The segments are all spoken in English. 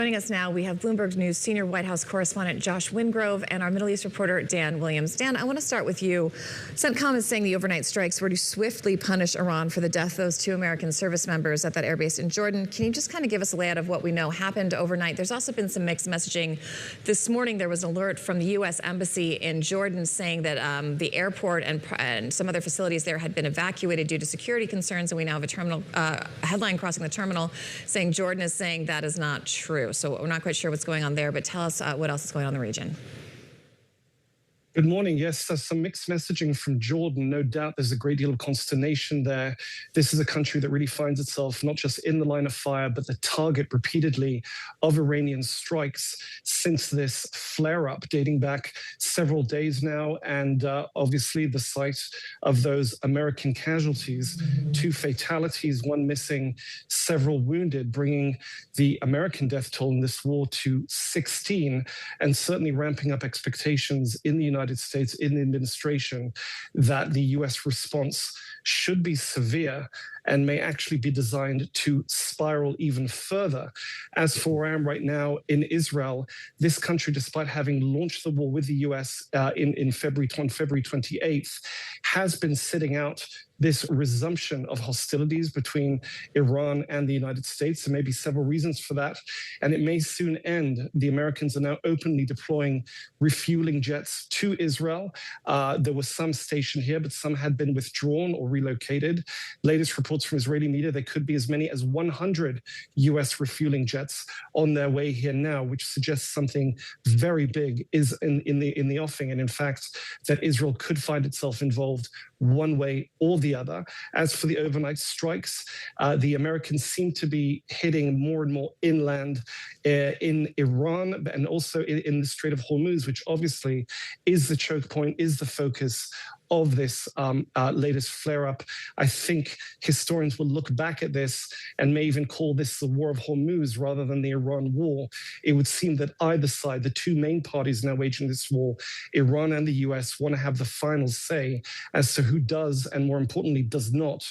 Joining us now, we have Bloomberg News senior White House correspondent Josh Wingrove and our Middle East reporter Dan Williams. Dan, I want to start with you. CENTCOM is saying the overnight strikes were to swiftly punish Iran for the death of those 2 American service members at that airbase in Jordan. Can you just kind of give us a layout of what we know happened overnight? There's also been some mixed messaging. This morning, there was an alert from the U.S. Embassy in Jordan saying that the airport and some other facilities there had been evacuated due to security concerns, and we now have a headline crossing the terminal saying Jordan is saying that is not true. So we're not quite sure what's going on there, but tell us what else is going on in the region. Good morning. Yes, there's some mixed messaging from Jordan. No doubt there's a great deal of consternation there. This is a country that really finds itself not just in the line of fire, but the target repeatedly of Iranian strikes since this flare-up dating back several days now. And obviously the site of those American casualties, 2 fatalities, 1 missing, several wounded, bringing the American death toll in this war to 16, and certainly ramping up expectations in the United States, in the administration, that the U.S. response should be severe and may actually be designed to spiral even further. As for where I am right now in Israel, this country, despite having launched the war with the U.S. on February 28th, has been sitting out this resumption of hostilities between Iran and the United States. There may be several reasons for that, and it may soon end. The Americans are now openly deploying refueling jets to Israel. There was some stationed here, but some had been withdrawn or relocated. Latest reports from Israeli media, there could be as many as 100 U.S. refueling jets on their way here now, which suggests something very big is in the offing, and in fact, that Israel could find itself involved one way or the other. As for the overnight strikes, the Americans seem to be hitting more and more inland in Iran and also in the Strait of Hormuz, which obviously is the choke point, is the focus of this latest flare-up. I think historians will look back at this and may even call this the War of Hormuz rather than the Iran war. It would seem that either side, the 2 main parties now waging this war, Iran and the U.S., want to have the final say as to who does, and more importantly, does not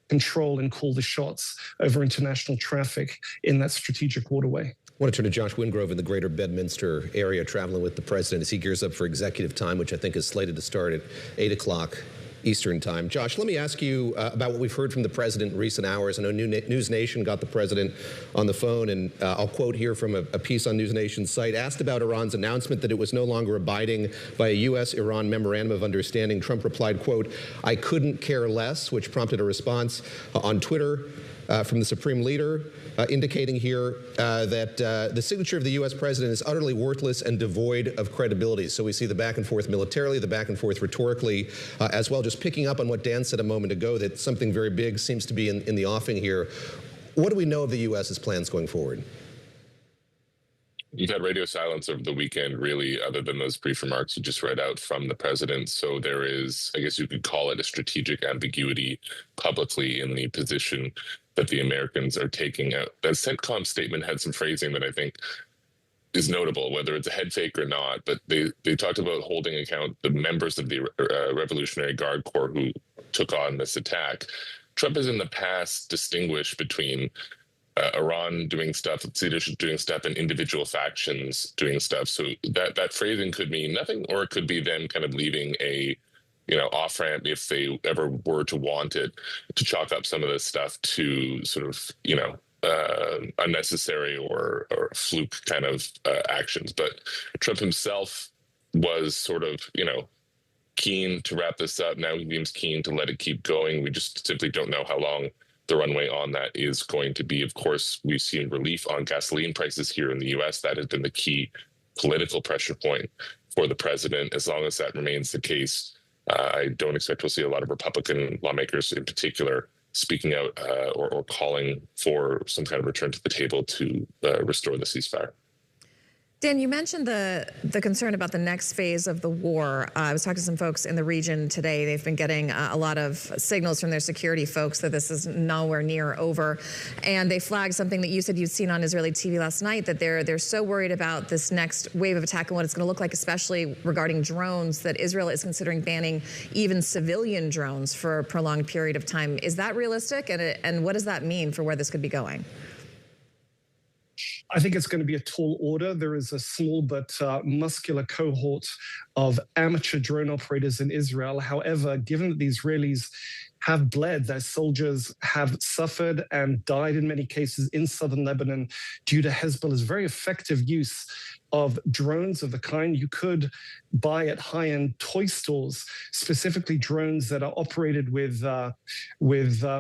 control and call the shots over international traffic in that strategic waterway. I want to turn to Josh Wingrove in the greater Bedminster area, traveling with the president as he gears up for executive time, which I think is slated to start at 8 o'clock Eastern time. Josh, let me ask you about what we've heard from the president in recent hours. I know News Nation got the president on the phone, and I'll quote here from a piece on News Nation's site. Asked about Iran's announcement that it was no longer abiding by a U.S.-Iran memorandum of understanding, Trump replied, quote, "I couldn't care less," which prompted a response on Twitter from the Supreme Leader, indicating here that the signature of the U.S. president is utterly worthless and devoid of credibility. So we see the back and forth militarily, the back and forth rhetorically, as well. Just picking up on what Dan said a moment ago, that something very big seems to be in the offing here. What do we know of the U.S.'s plans going forward? You've had radio silence over the weekend, really, other than those brief remarks you just read out from the president. So there is, I guess you could call it a strategic ambiguity publicly in the position that the Americans are taking out. The CENTCOM statement had some phrasing that I think is notable, whether it's a head fake or not, but they talked about holding account the members of the Revolutionary Guard Corps who took on this attack. Trump has in the past distinguished between Iran doing stuff, its leadership doing stuff, and individual factions doing stuff. So that phrasing could mean nothing, or it could be them kind of leaving a off-ramp, if they ever were to want it, to chalk up some of this stuff to sort of, unnecessary or fluke kind of actions. But Trump himself was sort of, keen to wrap this up. Now he seems keen to let it keep going. We just simply don't know how long the runway on that is going to be. Of course, we've seen relief on gasoline prices here in the U.S. That has been the key political pressure point for the president. As long as that remains the case, I don't expect we'll see a lot of Republican lawmakers in particular speaking out or calling for some kind of return to the table to restore the ceasefire. Dan, you mentioned the concern about the next phase of the war. I was talking to some folks in the region today. They've been getting a lot of signals from their security folks that this is nowhere near over. And they flagged something that you said you'd seen on Israeli TV last night, that they're so worried about this next wave of attack and what it's going to look like, especially regarding drones, that Israel is considering banning even civilian drones for a prolonged period of time. Is that realistic? And what does that mean for where this could be going? I think it's going to be a tall order. There is a small but muscular cohort of amateur drone operators in Israel. However, given that the Israelis have bled, their soldiers have suffered and died in many cases in southern Lebanon due to Hezbollah's very effective use of drones of the kind you could buy at high-end toy stores, specifically drones that are operated with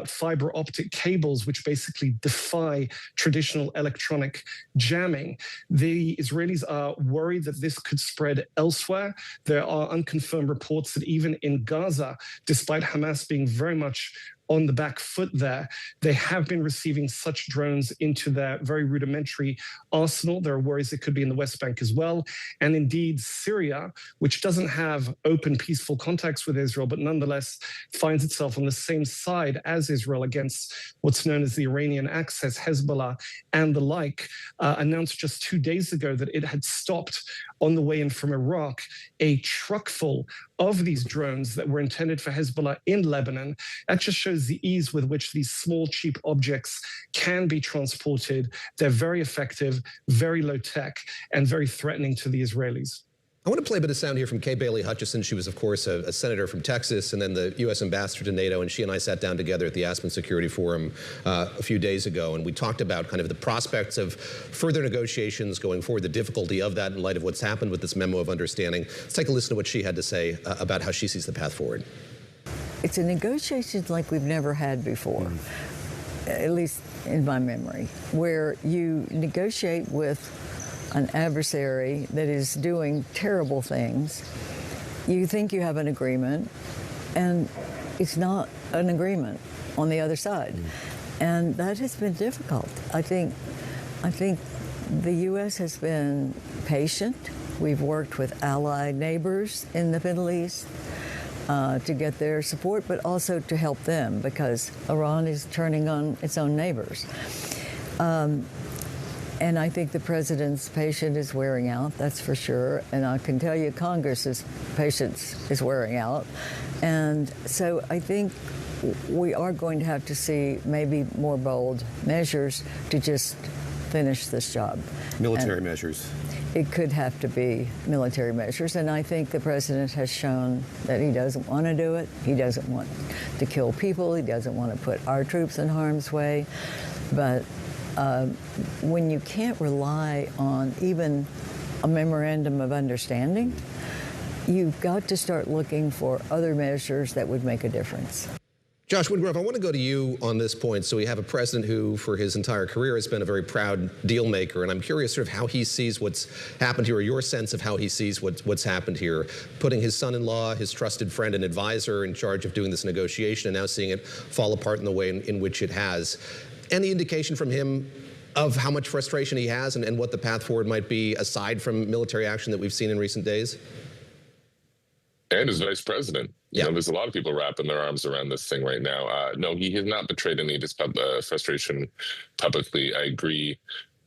fiber optic cables, which basically defy traditional electronic jamming. The Israelis are worried that this could spread elsewhere. There are unconfirmed reports that even in Gaza, despite Hamas being very much on the back foot there, they have been receiving such drones into their very rudimentary arsenal. There are worries it could be in the West Bank as well. And indeed, Syria, which doesn't have open, peaceful contacts with Israel, but nonetheless finds itself on the same side as Israel against what's known as the Iranian axis, Hezbollah and the like, announced just 2 days ago that it had stopped on the way in from Iraq a truck full of these drones that were intended for Hezbollah in Lebanon. That just shows the ease with which these small, cheap objects can be transported. They're very effective, very low tech, and very threatening to the Israelis. I want to play a bit of sound here from Kay Bailey Hutchison. She was, of course, a senator from Texas and then the U.S. ambassador to NATO, and she and I sat down together at the Aspen Security Forum a few days ago, and we talked about kind of the prospects of further negotiations going forward, the difficulty of that in light of what's happened with this memo of understanding. Let's take a listen to what she had to say about how she sees the path forward. It's a negotiation like we've never had before, at least in my memory, where you negotiate with an adversary that is doing terrible things. You think you have an agreement, and it's not an agreement on the other side. And that has been difficult. I think the U.S. has been patient. We've worked with allied neighbors in the Middle East to get their support, but also to help them, because Iran is turning on its own neighbors. And I think the president's patience is wearing out, that's for sure. And I can tell you Congress's patience is wearing out. And so I think we are going to have to see maybe more bold measures to just finish this job. Military measures. It could have to be military measures. And I think the president has shown that he doesn't want to do it. He doesn't want to kill people. He doesn't want to put our troops in harm's way. But when you can't rely on even a memorandum of understanding, you've got to start looking for other measures that would make a difference. Josh Wingrove, I want to go to you on this point. So we have a president who, for his entire career, has been a very proud deal maker, and I'm curious sort of how he sees what's happened here, or your sense of how he sees what's happened here, putting his son-in-law, his trusted friend and advisor, in charge of doing this negotiation, and now seeing it fall apart in the way in which it has. Any indication from him of how much frustration he has and what the path forward might be, aside from military action that we've seen in recent days? And as vice president. Yeah. You know, there's a lot of people wrapping their arms around this thing right now. No, he has not betrayed any of his frustration publicly. I agree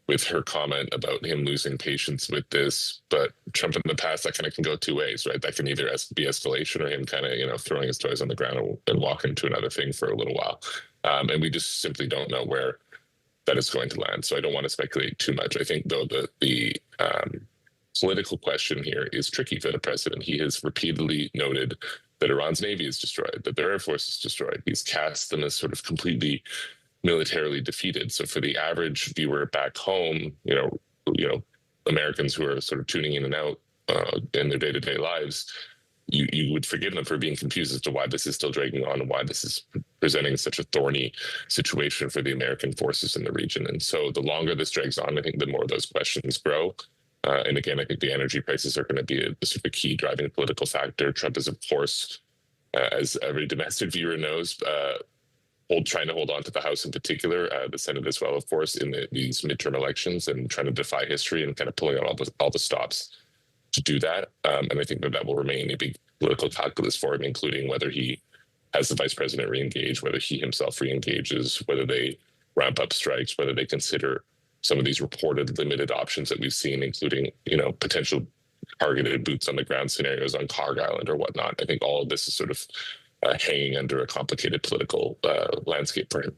with her comment about him losing patience with this, but Trump in the past, that kind of can go two ways, right? That can either be escalation or him kind of, you know, throwing his toys on the ground and walking to another thing for a little while. And we just simply don't know where that is going to land. So I don't want to speculate too much. I think, though, the political question here is tricky for the president. He has repeatedly noted that Iran's Navy is destroyed, that their Air Force is destroyed. He's cast them as sort of completely militarily defeated. So for the average viewer back home, you know, Americans who are sort of tuning in and out in their day-to-day lives, you would forgive them for being confused as to why this is still dragging on and why this is presenting such a thorny situation for the American forces in the region. And so the longer this drags on, I think the more those questions grow. And again, I think the energy prices are going to be a super key driving political factor. Trump is, of course, as every domestic viewer knows, trying to hold on to the House in particular, the Senate as well, of course, in these midterm elections, and trying to defy history and kind of pulling out all the stops to do that. And I think that will remain a big political calculus for him, including whether he has the vice president re-engage, whether he himself re-engages, whether they ramp up strikes, whether they consider some of these reported limited options that we've seen, including, you know, potential targeted boots on the ground scenarios on Carg Island or whatnot. I think all of this is sort of hanging under a complicated political landscape for him.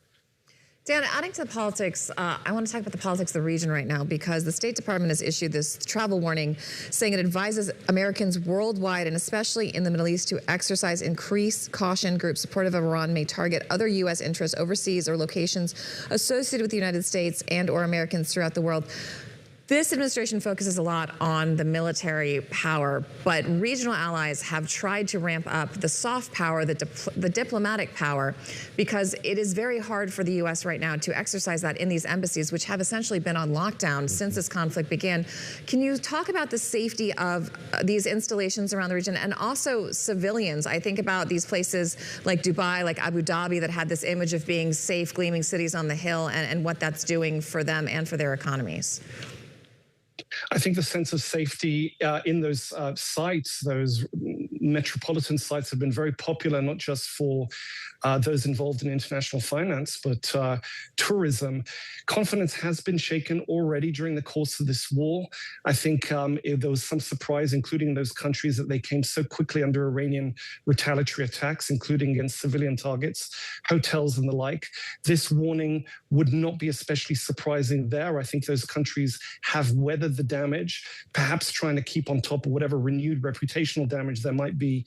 Dan, adding to the politics, I want to talk about the politics of the region right now because the State Department has issued this travel warning saying it advises Americans worldwide and especially in the Middle East to exercise increased caution. Groups supportive of Iran may target other U.S. interests overseas or locations associated with the United States and or Americans throughout the world. This administration focuses a lot on the military power, but regional allies have tried to ramp up the soft power, the diplomatic power, because it is very hard for the U.S. right now to exercise that in these embassies, which have essentially been on lockdown since this conflict began. Can you talk about the safety of these installations around the region and also civilians? I think about these places like Dubai, like Abu Dhabi, that had this image of being safe, gleaming cities on the hill, and what that's doing for them and for their economies. I think the sense of safety in those sites, those metropolitan sites, have been very popular, not just for those involved in international finance, but tourism. Confidence has been shaken already during the course of this war. I think there was some surprise, including those countries, that they came so quickly under Iranian retaliatory attacks, including against civilian targets, hotels and the like. This warning would not be especially surprising there. I think those countries have weathered the damage, perhaps trying to keep on top of whatever renewed reputational damage there might be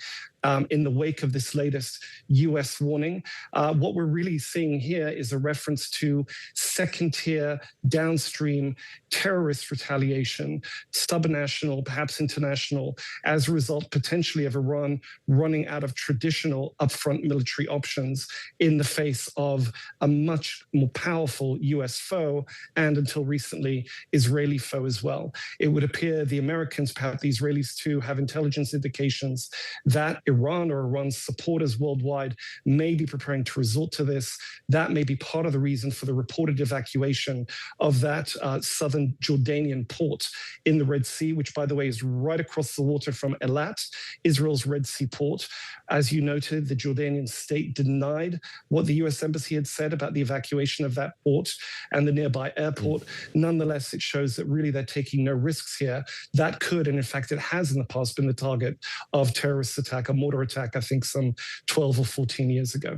in the wake of this latest U.S. warning. What we're really seeing here is a reference to second-tier, downstream terrorist retaliation, subnational, perhaps international, as a result potentially of Iran running out of traditional upfront military options in the face of a much more powerful U.S. foe and, until recently, Israeli foe as well. It would appear the Americans, perhaps the Israelis too, have intelligence indications that Iran or Iran's supporters worldwide may be preparing to resort to this. That may be part of the reason for the reported evacuation of that southern Jordanian port in the Red Sea, which, by the way, is right across the water from Eilat, Israel's Red Sea port. As you noted, the Jordanian state denied what the U.S. Embassy had said about the evacuation of that port and the nearby airport. Nonetheless, it shows that really they're taking no risks here. That could, and in fact it has in the past, been the target of terrorist attack, a mortar attack, I think some 12 or 14 years ago.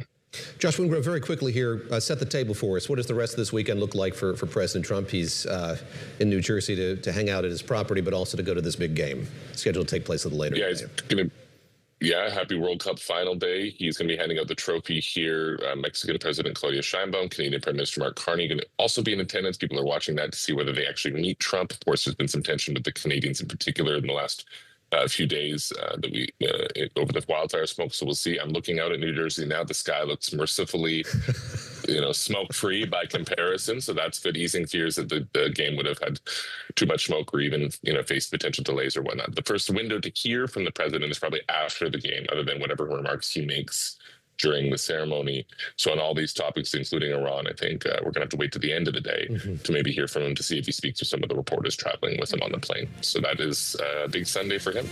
Josh Wingrove, very quickly here, set the table for us. What does the rest of this weekend look like for President Trump? He's in New Jersey to hang out at his property, but also to go to this big game scheduled to take place a little later. Yeah, he's going to. Yeah, happy World Cup final day. He's going to be handing out the trophy here. Mexican President Claudia Sheinbaum, Canadian Prime Minister Mark Carney going to also be in attendance. People are watching that to see whether they actually meet Trump. Of course, there's been some tension with the Canadians in particular in the last few days that we over the wildfire smoke. So we'll see. I'm looking out at New Jersey now. The sky looks mercifully, smoke-free by comparison. So that's good, easing fears that the game would have had too much smoke or even, faced potential delays or whatnot. The first window to hear from the president is probably after the game, other than whatever remarks he makes during the ceremony. So on all these topics, including Iran, I think we're going to have to wait to the end of the day to maybe hear from him to see if he speaks to some of the reporters traveling with him on the plane. So that is a big Sunday for him.